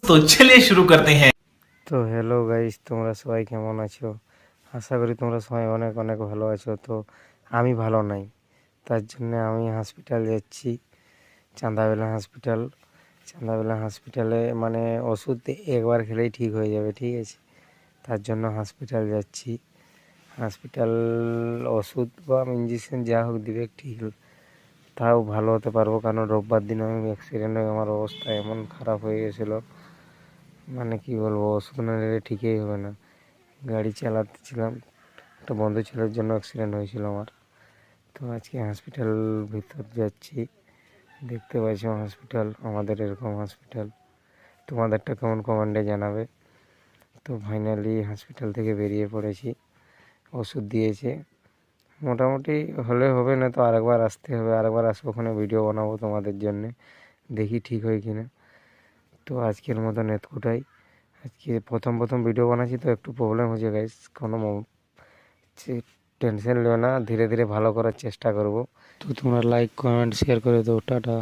तो चलिए शुरू करते हैं। তো হ্যালো গাইস, তোমরা সবাই কেমন আছো? আশা করি তোমরা সবাই অনেক অনেক ভালো আছো। তো আমি ভালো নাই, তার জন্য আমি হসপিটাল যাচ্ছি। চাঁদাবেলা হসপিটাল। চাঁদাবেলা হসপিটালে মানে ওষুধ একবার খেলেই ঠিক হয়ে যাবে, ঠিক আছে? তার জন্য হসপিটাল যাচ্ছি। হসপিটাল ওষুধ বা ইঞ্জেকশন যা হোক দিবে, ঠিক তাও ভালো হতে পারবো। কারণ রোববার দিন আমি অ্যাক্সিডেন্ট হয়ে আমার অবস্থা এমন খারাপ হয়ে গেছিলো, মানে কি বলবো, ওষুধ না নিলে ঠিকই হবে না। গাড়ি চালাতেছিলাম, একটা বন্ধু ছেলের জন্য অ্যাক্সিডেন্ট হয়েছিল আমার। তো আজকে হসপিটাল ভিতর যাচ্ছি। দেখতে পাচ্ছি হসপিটাল, আমাদের এরকম হসপিটাল। তোমাদেরটা কেমন কমান্ডে জানাবে। তো ফাইনালি হসপিটাল থেকে বেরিয়ে পড়েছি। ওষুধ দিয়েছে, মোটামুটি হলে হবে, না তো আরেকবার আসতে হবে। আরেকবার আসবো, ওখানে ভিডিও বানাবো তোমাদের জন্যে, দেখি ঠিক হয় কিনা। তো আজকের মতন এতটাই। আজকে প্রথম ভিডিও বানাচ্ছি, তো একটু প্রবলেম হচ্ছে গাইস। কোনো টেনশন নিও না, ধীরে ধীরে ভালো করার চেষ্টা করব। তো তোমরা লাইক কমেন্ট শেয়ার করে দাও। টাটা।